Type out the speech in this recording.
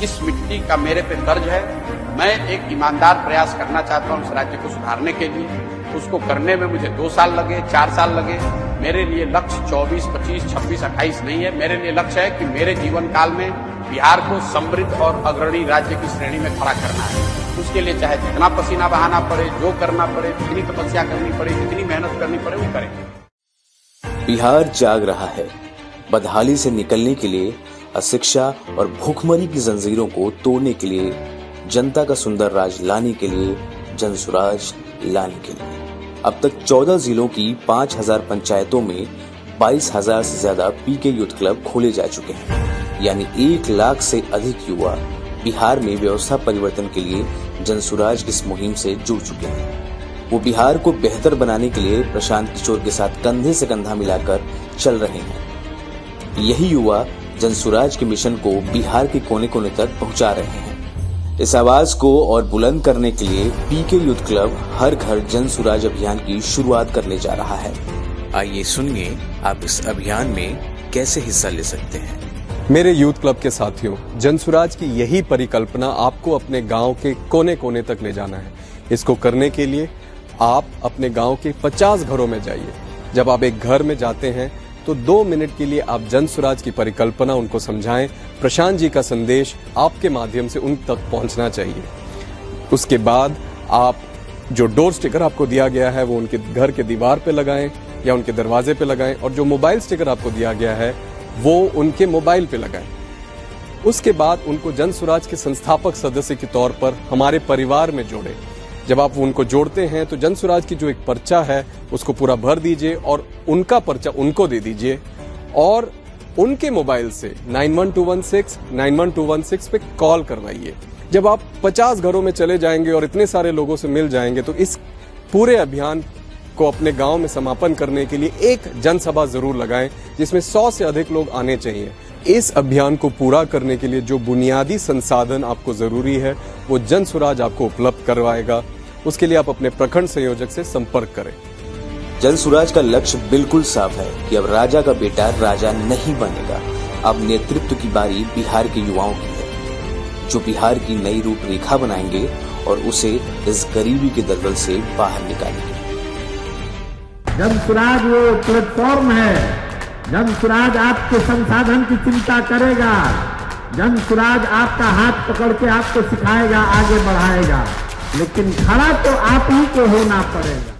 इस मिट्टी का मेरे पे कर्ज है। मैं एक ईमानदार प्रयास करना चाहता हूं इस राज्य को सुधारने के लिए। उसको करने में मुझे 2 साल लगे, 4 साल लगे। मेरे लिए लक्ष्य 24, 25, 26, 28 नहीं है। मेरे लिए लक्ष्य है कि मेरे जीवन काल में बिहार को समृद्ध और अग्रणी राज्य की श्रेणी में खड़ा करना है। उसके लिए चाहे जितना पसीना बहाना पड़े, जो करना पड़े, जितनी तपस्या करनी पड़े, जितनी मेहनत करनी पड़े, वो करेंगे। बिहार जाग रहा है। बदहाली से निकलने के लिए, अशिक्षा और भूखमरी की जंजीरों को तोड़ने के लिए, जनता का सुंदर राज लाने के लिए, जनसुराज लाने के लिए। अब तक 14 जिलों की 5000 पंचायतों में 22,000 से ज्यादा पीके यूथ क्लब खोले जा चुके हैं। यानी 1 लाख से अधिक युवा बिहार में व्यवस्था परिवर्तन के लिए जनसुराज की इस मुहिम से जुड़ चुके हैं। वो बिहार को बेहतर बनाने के लिए प्रशांत किशोर के साथ कंधे से कंधा मिलाकर चल रहे हैं। यही युवा जनसुराज के मिशन को बिहार के कोने कोने तक पहुंचा रहे हैं। इस आवाज को और बुलंद करने के लिए पीके यूथ क्लब हर घर जनसुराज अभियान की शुरुआत करने जा रहा है। आइए सुनिए आप इस अभियान में कैसे हिस्सा ले सकते हैं। मेरे यूथ क्लब के साथियों, जनसुराज की यही परिकल्पना आपको अपने गांव के कोने कोने तक ले जाना है। इसको करने के लिए आप अपने गांव के 50 घरों में जाइए। जब आप एक घर में जाते हैं तो 2 मिनट के लिए आप जनसुराज की परिकल्पना उनको समझाएं। प्रशांत जी का संदेश आपके माध्यम से उन तक पहुंचना चाहिए। उसके बाद आप जो डोर स्टिकर आपको दिया गया है वो उनके घर के दीवार पे लगाएं या उनके दरवाजे पे लगाएं, और जो मोबाइल स्टिकर आपको दिया गया है वो उनके मोबाइल पे लगाएं। उसके बाद उनको जनसुराज के संस्थापक सदस्य के तौर पर हमारे परिवार में जोड़ें। जब आप उनको जोड़ते हैं तो जनसुराज की जो एक पर्चा है उसको पूरा भर दीजिए और उनका पर्चा उनको दे दीजिए, और उनके मोबाइल से 9121691216 पे कॉल करवाइए। जब आप 50 घरों में चले जाएंगे और इतने सारे लोगों से मिल जाएंगे तो इस पूरे अभियान को अपने गांव में समापन करने के लिए एक जनसभा जरूर लगाएं जिसमें 100 से अधिक लोग आने चाहिए। इस अभियान को पूरा करने के लिए जो बुनियादी संसाधन आपको जरूरी है वो जनसुराज आपको उपलब्ध करवाएगा। उसके लिए आप अपने प्रखंड संयोजक से संपर्क करें। जनसुराज का लक्ष्य बिल्कुल साफ है कि अब राजा का बेटा राजा नहीं बनेगा। अब नेतृत्व की बारी बिहार के युवाओं की है, जो बिहार की नई रूपरेखा बनाएंगे और उसे इस गरीबी के दलदल से बाहर निकालेंगे। जनसुराज वो प्लेटफॉर्म है। जनसुराज आपके संसाधन की चिंता करेगा। जनसुराज आपका हाथ पकड़ के आपको सिखाएगा, आगे बढ़ाएगा, लेकिन खड़ा तो आप ही को होना पड़ेगा।